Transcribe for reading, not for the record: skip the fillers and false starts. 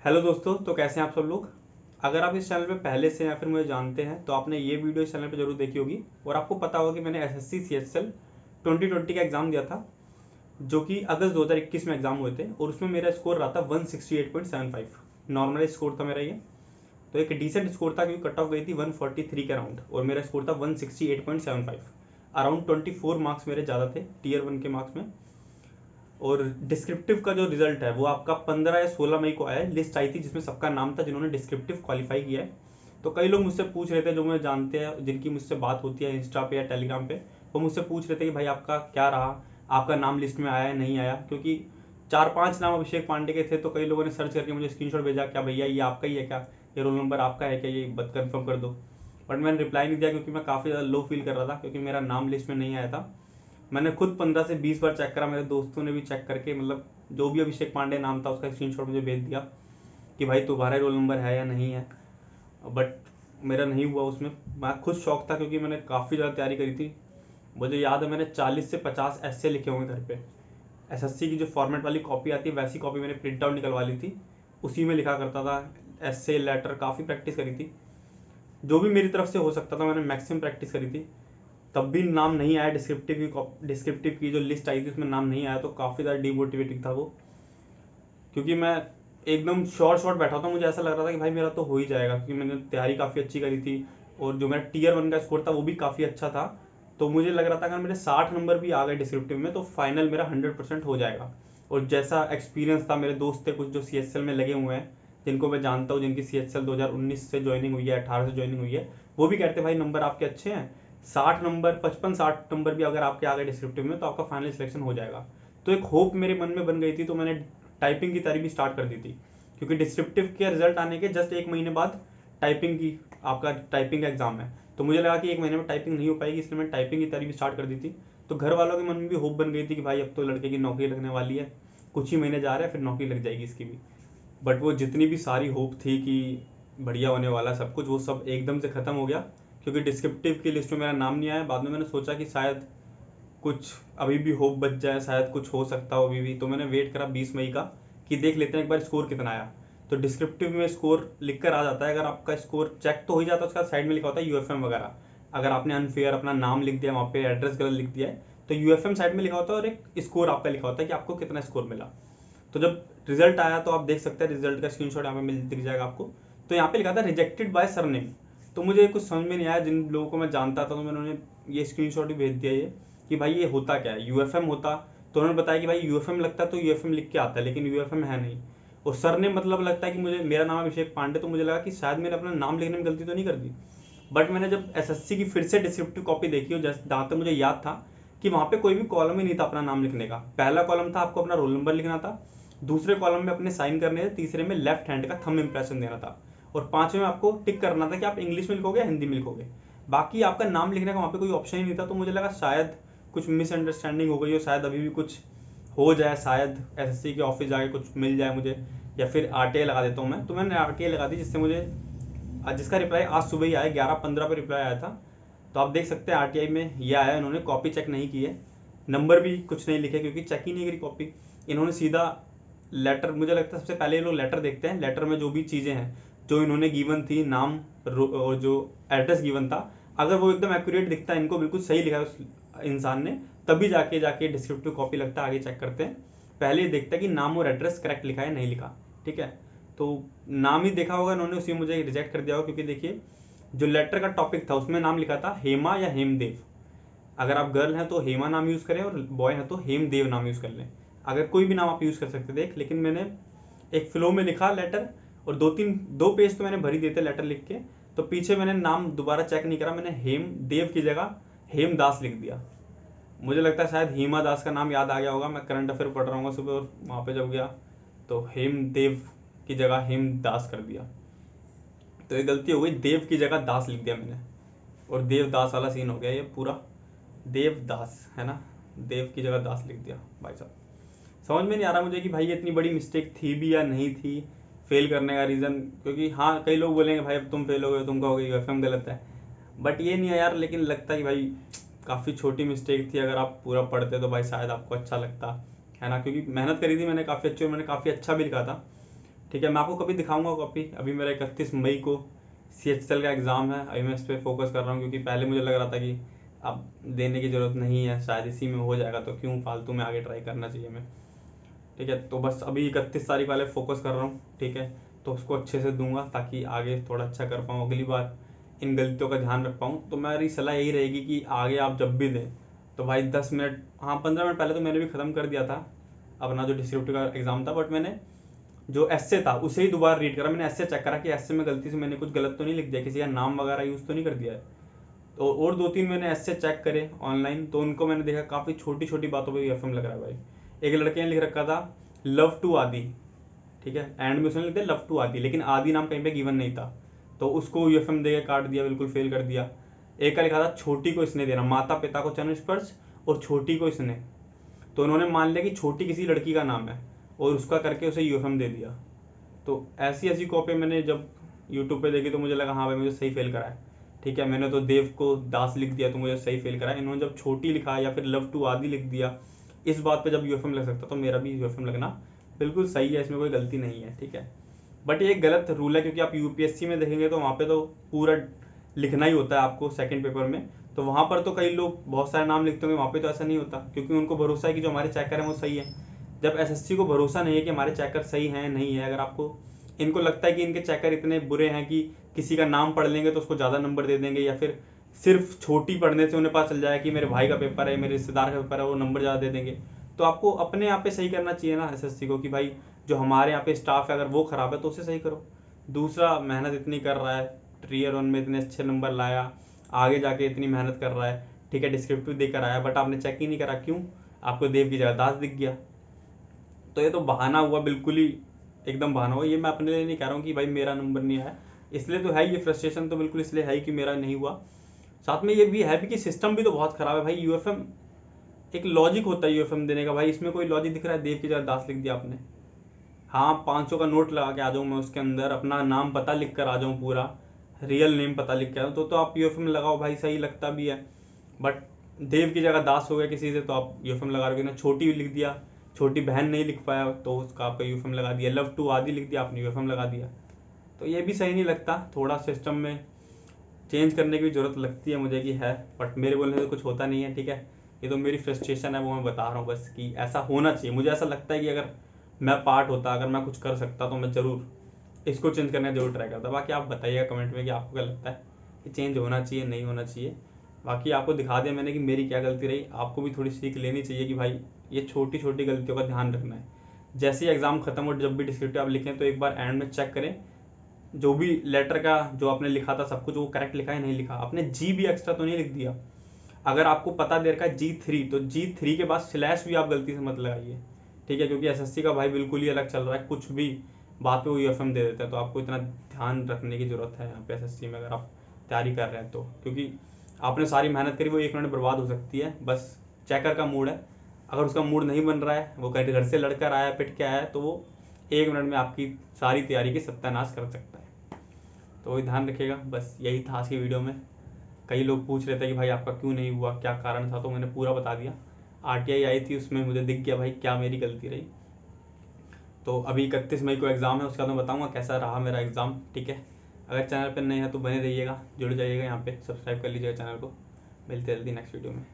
Hello दोस्तों, तो कैसे हैं आप सब लोग। अगर आप इस चैनल पे पहले से या फिर मुझे जानते हैं तो आपने ये वीडियो इस चैनल पे जरूर देखी होगी और आपको पता होगा कि मैंने एसएससी सीएचएसएल 2020 का एग्ज़ाम दिया था, जो कि अगस्त 2021 में एग्ज़ाम हुए थे और उसमें मेरा स्कोर रहा था 168.75। नॉर्मल स्कोर था मेरा ये, तो एक डिसेंट स्कोर था क्योंकि कट ऑफ गई थी 143 के अराउंड और मेरा स्कोर था 168.75। अराउंड 24 मार्क्स मेरे ज़्यादा थे टीयर 1 के मार्क्स में। और डिस्क्रिप्टिव का जो रिजल्ट है वो आपका 15 या 16 मई को आया है। लिस्ट आई थी जिसमें सबका नाम था जिन्होंने डिस्क्रिप्टिव क्वालिफाई किया है। तो कई लोग मुझसे पूछ रहे थे, जो मुझे जानते हैं, जिनकी मुझसे बात होती है इंस्टा पे या टेलीग्राम पे, वो मुझसे पूछ रहे थे कि भाई आपका क्या रहा, आपका नाम लिस्ट में आया है नहीं आया। क्योंकि 4-5 नाम अभिषेक पांडे के थे, तो कई लोगों ने सर्च करके मुझे स्क्रीनशॉट भेजा, क्या भैया ये आपका ही है क्या, ये रोल नंबर आपका है क्या, ये बत कन्फर्म कर दो। बट मैंने रिप्लाई नहीं दिया क्योंकि मैं काफ़ी ज़्यादा लो फील कर रहा था क्योंकि मेरा नाम लिस्ट में नहीं आया था। मैंने खुद 15 से 20 बार चेक करा, मेरे दोस्तों ने भी चेक करके, मतलब जो भी अभिषेक पांडे नाम था उसका स्क्रीनशॉट मुझे भेज दिया कि भाई तुम्हारा रोल नंबर है या नहीं है। बट मेरा नहीं हुआ उसमें। मैं खुद शौक था क्योंकि मैंने काफ़ी ज़्यादा तैयारी करी थी। मुझे याद है मैंने 40 से 50 ऐसे लिखे होंगे घर पे। एसएससी की जो फॉर्मेट वाली कॉपी आती है वैसी कॉपी मैंने प्रिंट आउट निकलवा ली थी, उसी में लिखा करता था। एसे लेटर काफ़ी प्रैक्टिस करी थी, जो भी मेरी तरफ से हो सकता था मैंने मैक्सिमम प्रैक्टिस करी थी। तब भी नाम नहीं आया। डिस्क्रिप्टिव की जो लिस्ट आई थी उसमें नाम नहीं आया, तो काफ़ी ज़्यादा डिमोटिवेटिंग था वो। क्योंकि मैं एकदम शॉर्ट बैठा था, मुझे ऐसा लग रहा था कि भाई मेरा तो हो ही जाएगा क्योंकि मैंने तैयारी काफ़ी अच्छी करी थी और जो मेरा टीयर 1 का स्कोर था वो भी काफ़ी अच्छा था। तो मुझे लग रहा था अगर मेरे 60 नंबर भी आ गए डिस्क्रिप्टिव में तो फाइनल मेरा 100% हो जाएगा। और जैसा एक्सपीरियंस था, मेरे दोस्त थे कुछ जो सीएचएसएल में लगे हुए हैं, जिनको मैं जानता हूँ, जिनकी सीएचएसएल 2019 से ज्वाइनिंग हुई है, 18 से ज्वाइनिंग हुई है, वो भी कहते भाई नंबर आपके अच्छे हैं, 60 नंबर, 55-60 नंबर भी अगर आपके आ गए डिस्क्रिप्टिव में तो आपका फाइनल सिलेक्शन हो जाएगा। तो एक होप मेरे मन में बन गई थी, तो मैंने टाइपिंग की तैयारी भी स्टार्ट कर दी थी। क्योंकि डिस्क्रिप्टिव के रिजल्ट आने के जस्ट 1 महीने बाद टाइपिंग की आपका टाइपिंग का एग्जाम है, तो मुझे लगा कि 1 महीने में टाइपिंग नहीं हो पाएगी, इसलिए मैंने टाइपिंग की तैयारी भी स्टार्ट कर दी थी। तो घर वालों के मन में भी होप बन गई थी कि भाई अब तो लड़के की नौकरी लगने वाली है, कुछ ही महीने जा रहे हैं फिर नौकरी लग जाएगी इसकी भी। बट वो जितनी भी सारी होप थी कि बढ़िया होने वाला सब कुछ, वो सब एकदम से ख़त्म हो गया। क्योंकि डिस्क्रिप्टिव की लिस्ट में मेरा नाम नहीं आया। बाद में मैंने सोचा कि शायद कुछ अभी भी होप बच जाए, शायद कुछ हो सकता हो अभी भी। तो मैंने वेट करा 20 मई का कि देख लेते हैं एक बार स्कोर कितना आया। तो डिस्क्रिप्टिव में स्कोर लिख कर आ जाता है, अगर आपका स्कोर चेक तो हो ही जाता है, उसका साइड में लिखा होता है यूएफएम वगैरह। अगर आपने अनफेयर अपना नाम लिख दिया, वहाँ पे एड्रेस गलत लिख दिया है, तो यूएफएम साइड में लिखा होता है और एक स्कोर आपका लिखा होता है कि आपको कितना स्कोर मिला। तो जब रिजल्ट आया तो आप देख सकते हैं, रिजल्ट का स्क्रीनशॉट यहाँ पे मिल दिख जाएगा आपको। तो यहाँ पे लिखा था रिजेक्टेड बाय सरनेम। तो मुझे कुछ समझ में नहीं आया, जिन लोगों को मैं जानता था तो मैंने उन्हें ये स्क्रीनशॉट भी भेज दिया ये कि भाई ये होता क्या है। यूएफएम होता तो उन्होंने बताया कि भाई यूएफएम लगता तो यूएफएम लिख के आता है, लेकिन यूएफएम है नहीं। और सरनेम मतलब लगता है कि मुझे, मेरा नाम अभिषेक पांडे, तो मुझे लगा कि शायद मैंने अपना नाम लिखने में गलती तो नहीं कर दी। बट मैंने जब एसएससी की फिर से डिस्क्रिप्टिव कॉपी देखी, और जहाँ तक मुझे याद था कि वहाँ पे कोई भी कॉलम ही नहीं था अपना नाम लिखने का। पहला कॉलम था आपको अपना रोल नंबर लिखना था, दूसरे कॉलम में अपने साइन करने थे, तीसरे में लेफ्ट हैंड का थंब इंप्रेशन देना था, और पांचवें में आपको टिक करना था कि आप इंग्लिश में लिखोगे हिंदी में लिखोगे। बाकी आपका नाम लिखने का वहाँ पे कोई ऑप्शन ही नहीं था। तो मुझे लगा शायद कुछ मिसअंडरस्टैंडिंग हो गई हो, शायद अभी भी कुछ हो जाए, शायद एसएससी के ऑफिस जाके कुछ मिल जाए मुझे, या फिर आरटीआई लगा देता हूँ मैं। तो मैंने आरटीआई लगा दी, जिससे मुझे जिसका रिप्लाई आज सुबह ही आया, 11:15 पर रिप्लाई आया था। तो आप देख सकते हैं आरटीआई में ये आया, इन्होंने कॉपी चेक नहीं की है, नंबर भी कुछ नहीं लिखे क्योंकि चेक ही नहीं करी कॉपी। इन्होंने सीधा लेटर, मुझे लगता है सबसे पहले ये लोग लेटर देखते हैं, लेटर में जो भी चीज़ें हैं जो इन्होंने गिवन थी, नाम और जो एड्रेस गिवन था, अगर वो एकदम एक्यूरेट दिखता है, इनको बिल्कुल सही लिखा है उस इंसान ने, तभी जाके जाके डिस्क्रिप्टिव कॉपी लगता है, आगे चेक करते हैं। पहले ये देखता है कि नाम और एड्रेस करेक्ट लिखा है नहीं लिखा, ठीक है। तो नाम ही देखा होगा इन्होंने, उसी में मुझे रिजेक्ट कर दिया होगा। क्योंकि देखिए जो लेटर का टॉपिक था उसमें नाम लिखा था हेमा या हेमदेव। अगर आप गर्ल हैं तो हेमा नाम यूज़ करें, और बॉय हैं तो हेमदेव नाम यूज़ कर लें। अगर कोई भी नाम आप यूज़ कर सकते थे, लेकिन मैंने एक फ्लो में लिखा लेटर, और 2 पेज तो मैंने भर ही देते लेटर लिख के। तो पीछे मैंने नाम दोबारा चेक नहीं करा, मैंने हेमदेव की जगह हेमदास लिख दिया। मुझे लगता है शायद हिमा दास का नाम याद आ गया होगा, मैं करंट अफेयर पढ़ रहा हूँ सुबह, और वहाँ पे जब गया तो हेमदेव की जगह हेमदास कर दिया। तो ये गलती हो गई, देव की जगह दास लिख दिया मैंने, और देवदास वाला सीन हो गया ये पूरा। देवदास है ना, देव की जगह दास लिख दिया भाई साहब। समझ में नहीं आ रहा मुझे कि भाई ये इतनी बड़ी मिस्टेक थी भी या नहीं थी फेल करने का रीज़न। क्योंकि हाँ, कई लोग बोलेंगे भाई अब तुम फेल हो गए, तुम कहोगे यूएफएम गलत है, बट ये नहीं है यार। लेकिन लगता है कि भाई काफ़ी छोटी मिस्टेक थी, अगर आप पूरा पढ़ते तो भाई शायद आपको अच्छा लगता, है ना। क्योंकि मेहनत करी थी मैंने काफ़ी अच्छी, और मैंने काफ़ी अच्छा भी लिखा था। ठीक है। मैं आपको कभी दिखाऊंगा कॉपी। अभी मेरा 31 मई को CHSL का एग्ज़ाम है, अभी मैं इस पर फोकस कर रहा हूँ क्योंकि पहले मुझे लग रहा था कि अब देने की ज़रूरत नहीं है, शायद इसी में हो जाएगा, तो क्यों फालतू में आगे ट्राई करना चाहिए मैं। ठीक है, तो बस अभी 31 तारीख वाले फोकस कर रहा हूँ। ठीक है, तो उसको अच्छे से दूंगा ताकि आगे थोड़ा अच्छा कर पाऊँ, अगली बार इन गलतियों का ध्यान रख पाऊँ। तो मेरी सलाह यही रहेगी कि आगे आप जब भी दें तो भाई 10 मिनट, हाँ 15 मिनट पहले तो मैंने भी ख़त्म कर दिया था अपना जो डिस्क्रिप्टिव का एग्ज़ाम था, बट मैंने जो एस्से था उसे ही दोबारा रीड करा। मैंने एस्से चेक करा कि एस्से में गलती से मैंने कुछ गलत तो नहीं लिख दिया, किसी का नाम वगैरह यूज़ तो नहीं कर दिया है। तो और 2-3 मैंने एस्से चेक करे ऑनलाइन, तो उनको मैंने देखा काफ़ी छोटी छोटी बातों पर UFM लग रहा है भाई। एक लड़के ने लिख रखा था लव टू आदि, ठीक है, एंड में उसने लिख दिया लव टू आदि, लेकिन आदि नाम कहीं पे गिवन नहीं था, तो उसको UFM दे के काट दिया, बिल्कुल फेल कर दिया। एक का लिखा था छोटी को इसने देना, माता पिता को चरण स्पर्श और छोटी को इसने, तो उन्होंने मान लिया कि छोटी किसी लड़की का नाम है और उसका करके उसे UFM दे दिया। तो ऐसी ऐसी कॉपी मैंने जब यूट्यूब पे देखी तो मुझे लगा हाँ भाई मुझे सही फेल करा है। ठीक है, मैंने तो देव को दास लिख दिया तो मुझे सही फेल करा है। इन्होंने जब छोटी लिखा या फिर लव टू आदि लिख दिया, इस बात पे जब UFM लग सकता तो मेरा भी UFM लगना बिल्कुल सही है, इसमें कोई गलती नहीं है। ठीक है, बट ये एक गलत रूल है क्योंकि आप UPSC में देखेंगे तो वहाँ पे तो पूरा लिखना ही होता है आपको सेकंड पेपर में, तो वहाँ पर तो कई लोग बहुत सारे नाम लिखते होंगे, वहाँ पे तो ऐसा नहीं होता क्योंकि उनको भरोसा है कि जो हमारे चेकर हैं वो सही है। जब SSC को भरोसा नहीं है कि हमारे चेकर सही हैं नहीं है, अगर आपको इनको लगता है कि इनके चेकर इतने बुरे हैं कि किसी का नाम पढ़ लेंगे तो उसको ज़्यादा नंबर दे देंगे, या फिर सिर्फ छोटी पढ़ने से उन्हें पता चल जाए कि मेरे भाई का पेपर है, मेरे रिश्तेदार का पेपर है, वो नंबर ज़्यादा दे देंगे। तो आपको अपने यहाँ पे सही करना चाहिए ना SSC को कि भाई जो हमारे यहाँ पे स्टाफ है अगर वो ख़राब है तो उसे सही करो। दूसरा मेहनत इतनी कर रहा है, ईयर 1 में इतने अच्छे नंबर लाया, आगे जाके इतनी मेहनत कर रहा है, ठीक है, डिस्क्रिप्टिव देकर आया, बट आपने चेक ही नहीं करा, क्यों? आपको देव की जगह दास दिख गया। तो ये तो बहाना हुआ, बिल्कुल ही एकदम बहाना हुआ। ये मैं अपने लिए नहीं कह रहा हूँ कि भाई मेरा नंबर नहीं आया, इसलिए तो है ये फ्रस्ट्रेशन, तो बिल्कुल इसलिए है कि मेरा नहीं हुआ। साथ में ये भी है भी कि सिस्टम भी तो बहुत खराब है भाई। UFM एक लॉजिक होता है UFM देने का, भाई इसमें कोई लॉजिक दिख रहा है? देव की जगह दास लिख दिया आपने। हाँ 500 का नोट लगा के आ जाऊँ मैं, उसके अंदर अपना नाम पता लिख कर आ जाऊँ, पूरा रियल नेम पता लिख के आ जाऊँ, तो आप UFM लगाओ भाई, सही लगता भी है। बट देव की जगह दास हो गया किसी से तो आप UFM लगा रहे हो ना। छोटी लिख दिया, छोटी बहन नहीं लिख पाया तो उसका आपका UFM लगा दिया। लव टू आदि लिख दिया आपने, UFM लगा दिया। तो ये भी सही नहीं लगता, थोड़ा सिस्टम में चेंज करने की जरूरत लगती है मुझे कि है, बट मेरे बोलने से कुछ होता नहीं है। ठीक है, ये तो मेरी फ्रस्ट्रेशन है, वो मैं बता रहा हूँ बस कि ऐसा होना चाहिए। मुझे ऐसा लगता है कि अगर मैं पार्ट होता, अगर मैं कुछ कर सकता तो मैं ज़रूर इसको चेंज करने का जरूर ट्राई करता। बाकी आप बताइएगा कमेंट में कि आपको क्या लगता है कि चेंज होना चाहिए नहीं होना चाहिए। बाकी आपको दिखा दिया मैंने कि मेरी क्या गलती रही, आपको भी थोड़ी सीख लेनी चाहिए कि भाई ये छोटी छोटी गलतियों का ध्यान रखना है। जैसे ही एग्ज़ाम खत्म हो, जब भी डिस्क्रिप्टिव आप लिखें तो एक बार एंड में चेक करें जो भी लेटर का जो आपने लिखा था सब कुछ वो करेक्ट लिखा है नहीं लिखा, आपने जी भी एक्स्ट्रा तो नहीं लिख दिया। अगर आपको पता दे रखा है G3 तो G3 के बाद स्लैश भी आप गलती से मत लगाइए। ठीक है, क्योंकि SSC का भाई बिल्कुल ही अलग चल रहा है, कुछ भी बात पे वो UFM दे देता है, तो आपको इतना ध्यान रखने की जरूरत है यहाँ पे SSC में अगर आप तैयारी कर रहे हैं तो, क्योंकि आपने सारी मेहनत करी वो 1 मिनट बर्बाद हो सकती है। बस चेकर का मूड है, अगर उसका मूड नहीं बन रहा है, वो कहीं घर से लड़कर आया पिट के आया है, तो वो 1 मिनट में आपकी सारी तैयारी की सत्यानाश कर सकता है। तो वही ध्यान रखिएगा, बस यही था आज की वीडियो में। कई लोग पूछ रहे थे कि भाई आपका क्यों नहीं हुआ, क्या कारण था, तो मैंने पूरा बता दिया। RTI आई थी, उसमें मुझे दिख गया भाई क्या मेरी गलती रही। तो अभी 31 मई को एग्ज़ाम है, उसका मैं बताऊंगा कैसा रहा मेरा एग्ज़ाम। ठीक है, अगर चैनल पर नए हैं तो बने रहिएगा, जुड़ जाइएगा यहाँ पे, सब्सक्राइब कर लीजिएगा चैनल को। मिलते हैं जल्दी नेक्स्ट वीडियो में।